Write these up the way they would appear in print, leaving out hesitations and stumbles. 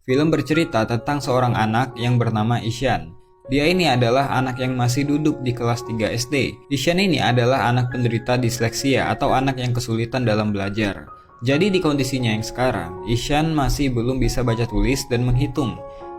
Film bercerita tentang seorang anak yang bernama Ishan. Dia ini adalah anak yang masih duduk di kelas 3 SD. Ishan ini adalah anak penderita disleksia atau anak yang kesulitan dalam belajar. Jadi di kondisinya yang sekarang, Ishan masih belum bisa baca tulis dan menghitung.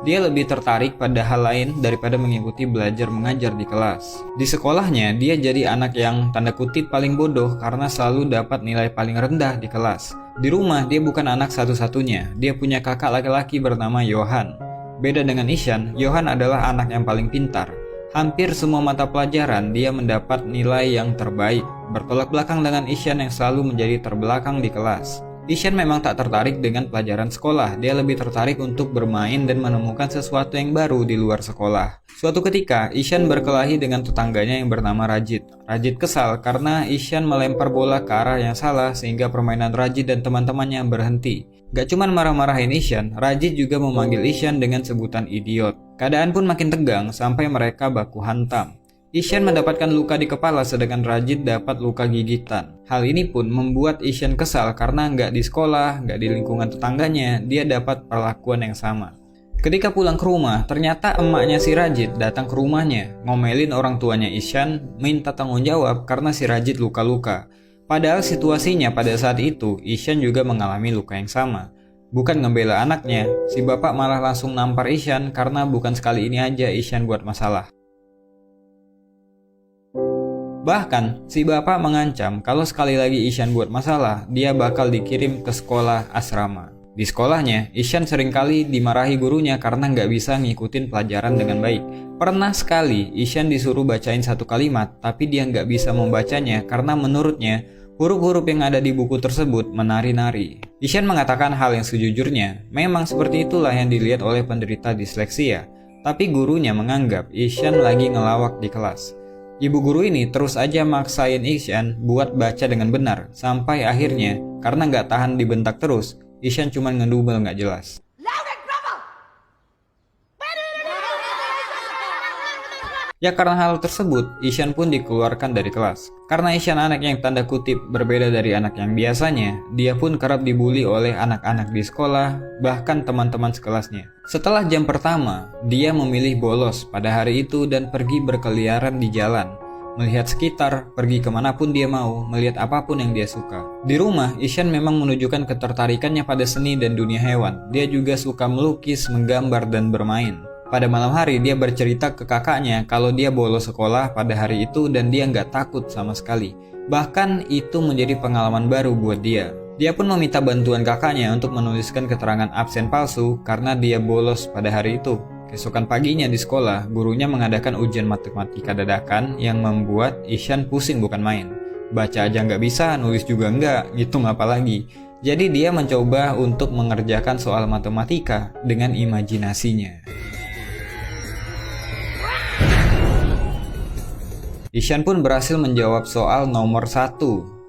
Dia lebih tertarik pada hal lain daripada mengikuti belajar mengajar di kelas. Di sekolahnya, dia jadi anak yang tanda kutip paling bodoh karena selalu dapat nilai paling rendah di kelas. Di rumah, dia bukan anak satu-satunya. Dia punya kakak laki-laki bernama Johan. Beda dengan Ishan, Johan adalah anak yang paling pintar. Hampir semua mata pelajaran dia mendapat nilai yang terbaik, bertolak belakang dengan Ishan yang selalu menjadi terbelakang di kelas. Ishan memang tak tertarik dengan pelajaran sekolah, dia lebih tertarik untuk bermain dan menemukan sesuatu yang baru di luar sekolah. Suatu ketika, Ishan berkelahi dengan tetangganya yang bernama Rajit. Rajit kesal karena Ishan melempar bola ke arah yang salah sehingga permainan Rajit dan teman-temannya berhenti. Gak cuman marah-marahin Ishan, Rajit juga memanggil Ishan dengan sebutan idiot. Keadaan pun makin tegang sampai mereka baku hantam. Ishan mendapatkan luka di kepala sedangkan Rajit dapat luka gigitan. Hal ini pun membuat Ishan kesal karena nggak di sekolah, nggak di lingkungan tetangganya, dia dapat perlakuan yang sama. Ketika pulang ke rumah, ternyata emaknya si Rajit datang ke rumahnya, ngomelin orang tuanya Ishan, minta tanggung jawab karena si Rajit luka-luka. Padahal situasinya pada saat itu, Ishan juga mengalami luka yang sama. Bukan ngebela anaknya, si bapak malah langsung nampar Ishan karena bukan sekali ini aja Ishan buat masalah. Bahkan, si bapak mengancam kalau sekali lagi Ishan buat masalah, dia bakal dikirim ke sekolah asrama. Di sekolahnya, Ishan seringkali dimarahi gurunya karena nggak bisa ngikutin pelajaran dengan baik. Pernah sekali, Ishan disuruh bacain satu kalimat, tapi dia nggak bisa membacanya karena menurutnya, huruf-huruf yang ada di buku tersebut menari-nari. Ishan mengatakan hal yang sejujurnya, memang seperti itulah yang dilihat oleh penderita disleksia. Tapi gurunya menganggap Ishan lagi ngelawak di kelas. Ibu guru ini terus aja maksain Ishan buat baca dengan benar, sampai akhirnya, karena nggak tahan dibentak terus, Ishan cuma ngedumel nggak jelas. Ya karena hal tersebut, Ishan pun dikeluarkan dari kelas. Karena Ishan anak yang tanda kutip berbeda dari anak yang biasanya, dia pun kerap dibully oleh anak-anak di sekolah, bahkan teman-teman sekelasnya. Setelah jam pertama, dia memilih bolos pada hari itu dan pergi berkeliaran di jalan. Melihat sekitar, pergi kemanapun dia mau, melihat apapun yang dia suka. Di rumah, Ishan memang menunjukkan ketertarikannya pada seni dan dunia hewan. Dia juga suka melukis, menggambar, dan bermain. Pada malam hari, dia bercerita ke kakaknya kalau dia bolos sekolah pada hari itu dan dia nggak takut sama sekali. Bahkan itu menjadi pengalaman baru buat dia. Dia pun meminta bantuan kakaknya untuk menuliskan keterangan absen palsu karena dia bolos pada hari itu. Keesokan paginya di sekolah, gurunya mengadakan ujian matematika dadakan yang membuat Ishan pusing bukan main. Baca aja nggak bisa, nulis juga nggak, ngitung apa lagi. Jadi dia mencoba untuk mengerjakan soal matematika dengan imajinasinya. Ishan pun berhasil menjawab soal nomor 1,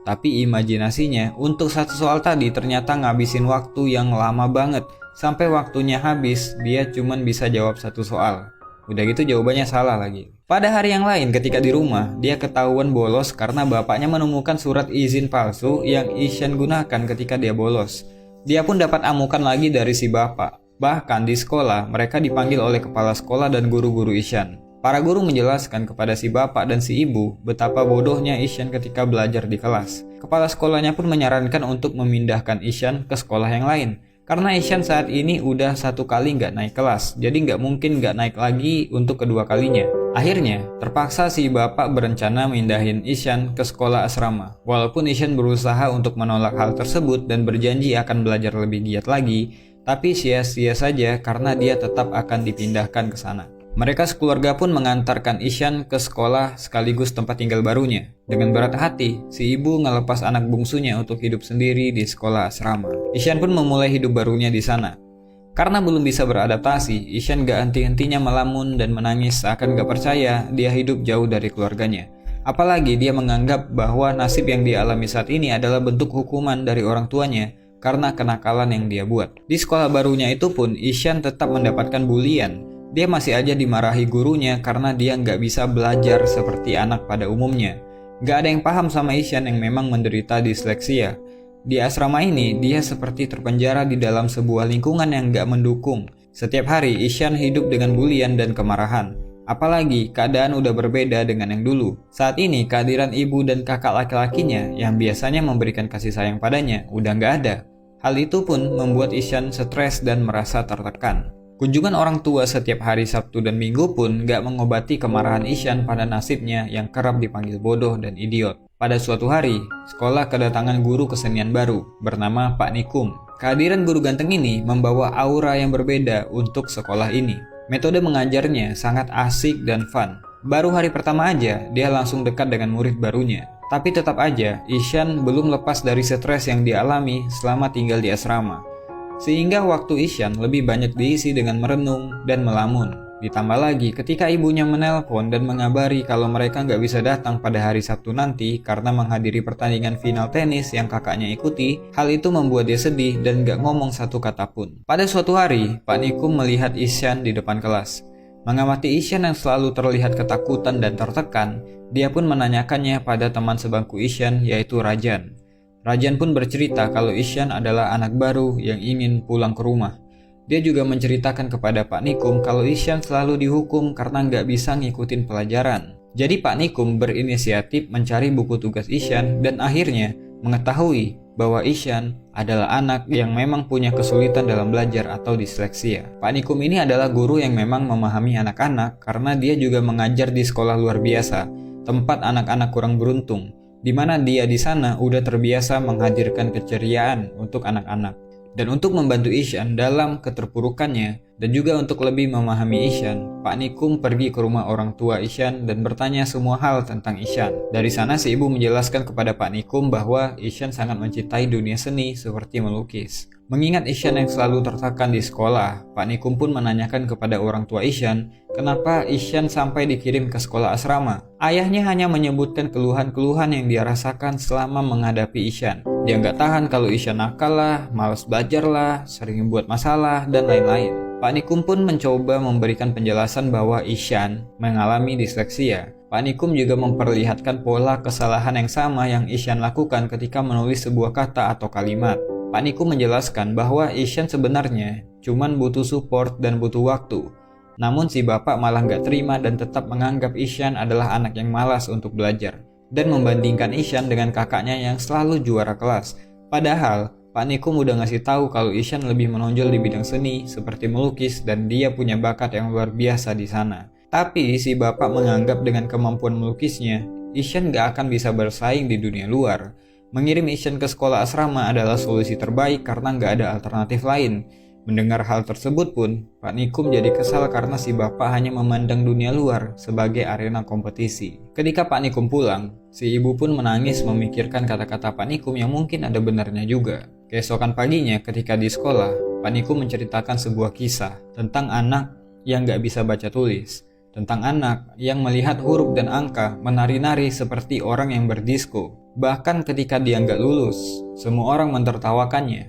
tapi imajinasinya untuk satu soal tadi ternyata ngabisin waktu yang lama banget. Sampai waktunya habis, dia cuman bisa jawab satu soal. Udah gitu jawabannya salah lagi. Pada hari yang lain ketika di rumah, dia ketahuan bolos karena bapaknya menemukan surat izin palsu yang Ishan gunakan ketika dia bolos. Dia pun dapat amukan lagi dari si bapak. Bahkan di sekolah, mereka dipanggil oleh kepala sekolah dan guru-guru Ishan. Para guru menjelaskan kepada si bapak dan si ibu betapa bodohnya Ishan ketika belajar di kelas. Kepala sekolahnya pun menyarankan untuk memindahkan Ishan ke sekolah yang lain. Karena Ishan saat ini udah satu kali nggak naik kelas, jadi nggak mungkin nggak naik lagi untuk kedua kalinya. Akhirnya, terpaksa si bapak berencana mindahin Ishan ke sekolah asrama. Walaupun Ishan berusaha untuk menolak hal tersebut dan berjanji akan belajar lebih giat lagi, tapi sia-sia saja karena dia tetap akan dipindahkan ke sana. Mereka sekeluarga pun mengantarkan Ishan ke sekolah sekaligus tempat tinggal barunya. Dengan berat hati, si ibu ngelepas anak bungsunya untuk hidup sendiri di sekolah asrama. Ishan pun memulai hidup barunya di sana. Karena belum bisa beradaptasi, Ishan gak henti-hentinya melamun dan menangis seakan gak percaya dia hidup jauh dari keluarganya. Apalagi dia menganggap bahwa nasib yang dia alami saat ini adalah bentuk hukuman dari orang tuanya karena kenakalan yang dia buat. Di sekolah barunya itu pun, Ishan tetap mendapatkan bulian. Dia masih aja dimarahi gurunya karena dia nggak bisa belajar seperti anak pada umumnya. Nggak ada yang paham sama Ishan yang memang menderita disleksia. Di asrama ini, dia seperti terpenjara di dalam sebuah lingkungan yang gak mendukung. Setiap hari, Ishan hidup dengan bulian dan kemarahan. Apalagi, keadaan udah berbeda dengan yang dulu. Saat ini, kehadiran ibu dan kakak laki-lakinya yang biasanya memberikan kasih sayang padanya udah gak ada. Hal itu pun membuat Ishan stres dan merasa tertekan. Kunjungan orang tua setiap hari Sabtu dan Minggu pun gak mengobati kemarahan Ishan pada nasibnya yang kerap dipanggil bodoh dan idiot. Pada suatu hari, sekolah kedatangan guru kesenian baru bernama Pak Nikum. Kehadiran guru ganteng ini membawa aura yang berbeda untuk sekolah ini. Metode mengajarnya sangat asik dan fun. Baru hari pertama aja, dia langsung dekat dengan murid barunya. Tapi tetap aja, Ishan belum lepas dari stres yang dialami selama tinggal di asrama. Sehingga waktu Ishan lebih banyak diisi dengan merenung dan melamun. Ditambah lagi ketika ibunya menelpon dan mengabari kalau mereka nggak bisa datang pada hari Sabtu nanti karena menghadiri pertandingan final tenis yang kakaknya ikuti, hal itu membuat dia sedih dan nggak ngomong satu kata pun. Pada suatu hari, Pak Nikum melihat Ishan di depan kelas. Mengamati Ishan yang selalu terlihat ketakutan dan tertekan, dia pun menanyakannya pada teman sebangku Ishan yaitu Rajan. Rajan pun bercerita kalau Ishan adalah anak baru yang ingin pulang ke rumah. Dia juga menceritakan kepada Pak Nikum kalau Ishan selalu dihukum karena nggak bisa ngikutin pelajaran. Jadi Pak Nikum berinisiatif mencari buku tugas Ishan dan akhirnya mengetahui bahwa Ishan adalah anak yang memang punya kesulitan dalam belajar atau disleksia. Pak Nikum ini adalah guru yang memang memahami anak-anak karena dia juga mengajar di sekolah luar biasa, tempat anak-anak kurang beruntung, di mana dia di sana udah terbiasa menghadirkan keceriaan untuk anak-anak. Dan untuk membantu Ishan dalam keterpurukannya dan juga untuk lebih memahami Ishan, Pak Nikum pergi ke rumah orang tua Ishan dan bertanya semua hal tentang Ishan. Dari sana si ibu menjelaskan kepada Pak Nikum bahwa Ishan sangat mencintai dunia seni seperti melukis. Mengingat Ishan yang selalu tertekan di sekolah, Pak Nikum pun menanyakan kepada orang tua Ishan kenapa Ishan sampai dikirim ke sekolah asrama. Ayahnya hanya menyebutkan keluhan-keluhan yang dia rasakan selama menghadapi Ishan. Dia nggak tahan kalau Ishan nakal lah, malas belajar lah, sering buat masalah, dan lain-lain. Pak Nikum pun mencoba memberikan penjelasan bahwa Ishan mengalami disleksia. Pak Nikum juga memperlihatkan pola kesalahan yang sama yang Ishan lakukan ketika menulis sebuah kata atau kalimat. Pak Nikum menjelaskan bahwa Ishan sebenarnya cuman butuh support dan butuh waktu. Namun si bapak malah nggak terima dan tetap menganggap Ishan adalah anak yang malas untuk belajar dan membandingkan Ishan dengan kakaknya yang selalu juara kelas. Padahal Pak Nikum udah ngasih tahu kalau Ishan lebih menonjol di bidang seni seperti melukis dan dia punya bakat yang luar biasa di sana. Tapi si bapak menganggap dengan kemampuan melukisnya, Ishan gak akan bisa bersaing di dunia luar. Mengirim Ishan ke sekolah asrama adalah solusi terbaik karena gak ada alternatif lain. Mendengar hal tersebut pun, Pak Nikum jadi kesal karena si bapak hanya memandang dunia luar sebagai arena kompetisi. Ketika Pak Nikum pulang, si ibu pun menangis memikirkan kata-kata Pak Nikum yang mungkin ada benarnya juga. Keesokan paginya ketika di sekolah, Pak Nikum menceritakan sebuah kisah tentang anak yang gak bisa baca tulis. Tentang anak yang melihat huruf dan angka menari-nari seperti orang yang berdisko. Bahkan ketika dia gak lulus, semua orang mentertawakannya.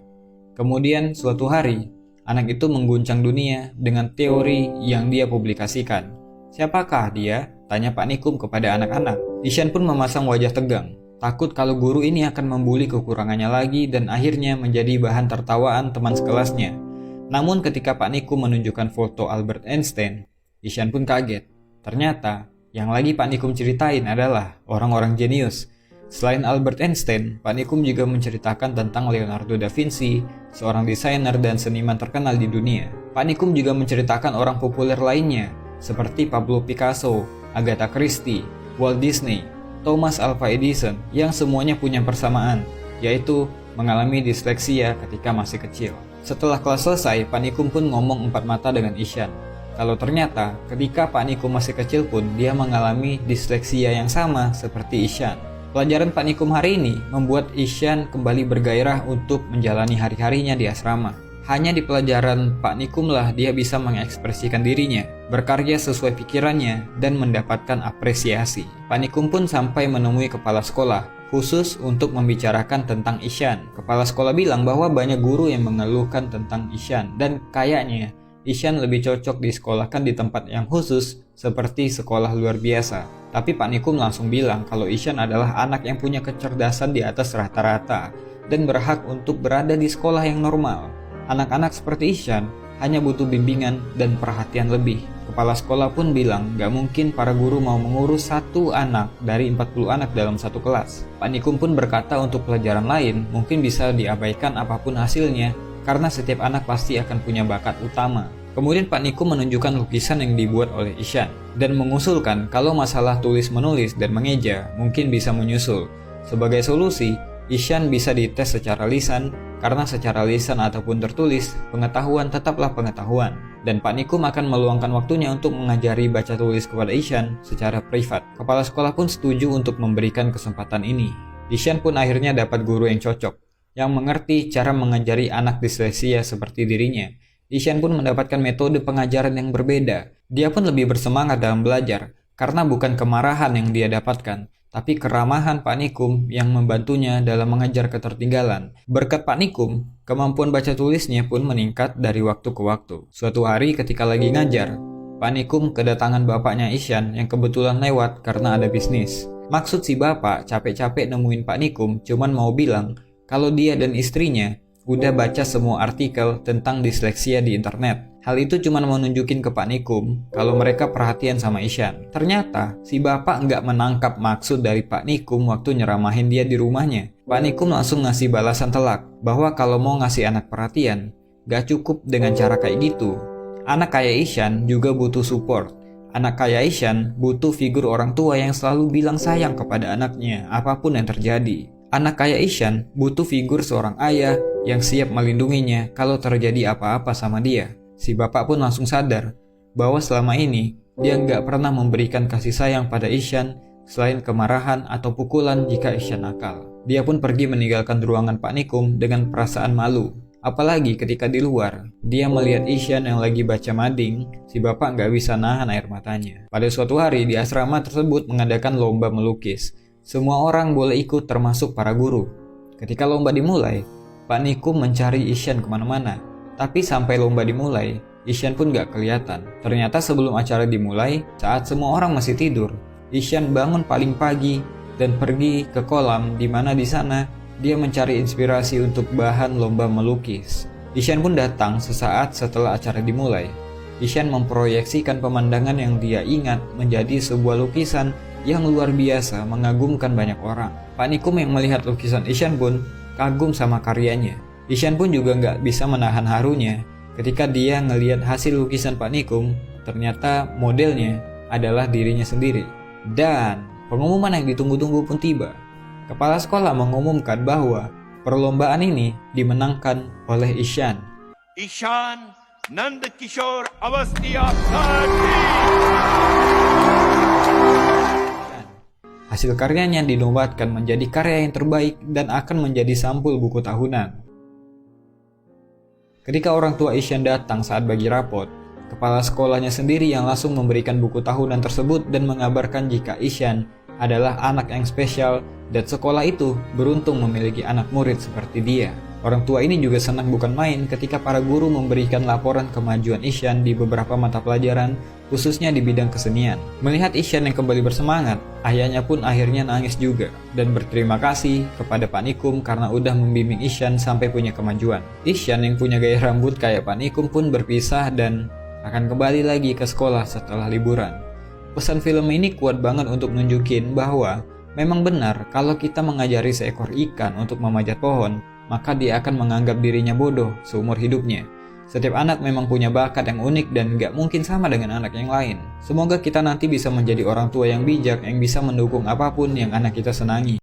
Kemudian suatu hari, anak itu mengguncang dunia dengan teori yang dia publikasikan. Siapakah dia? Tanya Pak Nikum kepada anak-anak. Ishan pun memasang wajah tegang. Takut kalau guru ini akan membuli kekurangannya lagi dan akhirnya menjadi bahan tertawaan teman sekelasnya. Namun ketika Pak Nikum menunjukkan foto Albert Einstein, Ishan pun kaget. Ternyata yang lagi Pak Nikum ceritain adalah orang-orang jenius. Selain Albert Einstein, Pak Nikum juga menceritakan tentang Leonardo da Vinci, seorang desainer dan seniman terkenal di dunia. Pak Nikum juga menceritakan orang populer lainnya, seperti Pablo Picasso, Agatha Christie, Walt Disney, Thomas Alva Edison, yang semuanya punya persamaan, yaitu mengalami disleksia ketika masih kecil. Setelah kelas selesai, Pak Nikum pun ngomong empat mata dengan Ishan. Kalau ternyata ketika Pak Nikum masih kecil pun dia mengalami disleksia yang sama seperti Ishan. Pelajaran Pak Nikum hari ini membuat Ishan kembali bergairah untuk menjalani hari-harinya di asrama. Hanya di pelajaran Pak Nikum lah dia bisa mengekspresikan dirinya, berkarya sesuai pikirannya, dan mendapatkan apresiasi. Pak Nikum pun sampai menemui kepala sekolah, khusus untuk membicarakan tentang Ishan. Kepala sekolah bilang bahwa banyak guru yang mengeluhkan tentang Ishan, dan kayaknya Ishan lebih cocok disekolahkan di tempat yang khusus seperti sekolah luar biasa. Tapi Pak Nikum langsung bilang kalau Ishan adalah anak yang punya kecerdasan di atas rata-rata dan berhak untuk berada di sekolah yang normal. Anak-anak seperti Ishan hanya butuh bimbingan dan perhatian lebih. Kepala sekolah pun bilang gak mungkin para guru mau mengurus satu anak dari 40 anak dalam satu kelas. Pak Nikum pun berkata untuk pelajaran lain mungkin bisa diabaikan apapun hasilnya karena setiap anak pasti akan punya bakat utama. Kemudian Pak Nikum menunjukkan lukisan yang dibuat oleh Ishan dan mengusulkan kalau masalah tulis-menulis dan mengeja mungkin bisa menyusul. Sebagai solusi, Ishan bisa dites secara lisan karena secara lisan ataupun tertulis, pengetahuan tetaplah pengetahuan. Dan Pak Nikum akan meluangkan waktunya untuk mengajari baca tulis kepada Ishan secara privat. Kepala sekolah pun setuju untuk memberikan kesempatan ini. Ishan pun akhirnya dapat guru yang cocok, yang mengerti cara mengajari anak disleksia seperti dirinya. Ishan pun mendapatkan metode pengajaran yang berbeda. Dia pun lebih bersemangat dalam belajar, karena bukan kemarahan yang dia dapatkan, tapi keramahan Pak Nikum yang membantunya dalam mengejar ketertinggalan. Berkat Pak Nikum, kemampuan baca tulisnya pun meningkat dari waktu ke waktu. Suatu hari ketika lagi ngajar, Pak Nikum kedatangan bapaknya Ishan yang kebetulan lewat karena ada bisnis. Maksud si bapak capek-capek nemuin Pak Nikum cuman mau bilang kalau dia dan istrinya udah baca semua artikel tentang disleksia di internet. Hal itu cuma mau nunjukin ke Pak Nikum kalau mereka perhatian sama Ishan. Ternyata si bapak nggak menangkap maksud dari Pak Nikum waktu nyeramahin dia di rumahnya. Pak Nikum langsung ngasih balasan telak bahwa kalau mau ngasih anak perhatian, nggak cukup dengan cara kayak gitu. Anak kayak Ishan juga butuh support. Anak kayak Ishan butuh figur orang tua yang selalu bilang sayang kepada anaknya apapun yang terjadi. Anak kayak Ishan butuh figur seorang ayah yang siap melindunginya kalau terjadi apa-apa sama dia. Si bapak pun langsung sadar bahwa selama ini dia nggak pernah memberikan kasih sayang pada Ishan selain kemarahan atau pukulan jika Ishan nakal. Dia pun pergi meninggalkan ruangan Pak Nikum dengan perasaan malu. Apalagi ketika di luar, dia melihat Ishan yang lagi baca mading, si bapak nggak bisa nahan air matanya. Pada suatu hari di asrama tersebut mengadakan lomba melukis. Semua orang boleh ikut termasuk para guru. Ketika lomba dimulai, Pak Nikum mencari Ishan kemana-mana. Tapi sampai lomba dimulai, Ishan pun gak kelihatan. Ternyata sebelum acara dimulai, saat semua orang masih tidur, Ishan bangun paling pagi dan pergi ke kolam di mana di sana dia mencari inspirasi untuk bahan lomba melukis. Ishan pun datang sesaat setelah acara dimulai. Ishan memproyeksikan pemandangan yang dia ingat menjadi sebuah lukisan yang luar biasa mengagumkan banyak orang. Pak Nikum yang melihat lukisan Ishan pun kagum sama karyanya. Ishan pun juga nggak bisa menahan harunya ketika dia ngelihat hasil lukisan Pak Nikum, ternyata modelnya adalah dirinya sendiri. Dan pengumuman yang ditunggu-tunggu pun tiba. Kepala sekolah mengumumkan bahwa perlombaan ini dimenangkan oleh Ishan. Ishan Nandakishore Awasthi Abdi. Hasil karyanya dinobatkan menjadi karya yang terbaik dan akan menjadi sampul buku tahunan. Ketika orang tua Ishan datang saat bagi rapot, kepala sekolahnya sendiri yang langsung memberikan buku tahunan tersebut dan mengabarkan jika Ishan adalah anak yang spesial dan sekolah itu beruntung memiliki anak murid seperti dia. Orang tua ini juga senang bukan main ketika para guru memberikan laporan kemajuan Ishan di beberapa mata pelajaran, khususnya di bidang kesenian. Melihat Ishan yang kembali bersemangat, ayahnya pun akhirnya nangis juga dan berterima kasih kepada Pak Nikum karena udah membimbing Ishan sampai punya kemajuan. Ishan yang punya gaya rambut kayak Pak Nikum pun berpisah dan akan kembali lagi ke sekolah setelah liburan. Pesan film ini kuat banget untuk nunjukin bahwa memang benar kalau kita mengajari seekor ikan untuk memanjat pohon, maka dia akan menganggap dirinya bodoh seumur hidupnya. Setiap anak memang punya bakat yang unik dan gak mungkin sama dengan anak yang lain. Semoga kita nanti bisa menjadi orang tua yang bijak yang bisa mendukung apapun yang anak kita senangi.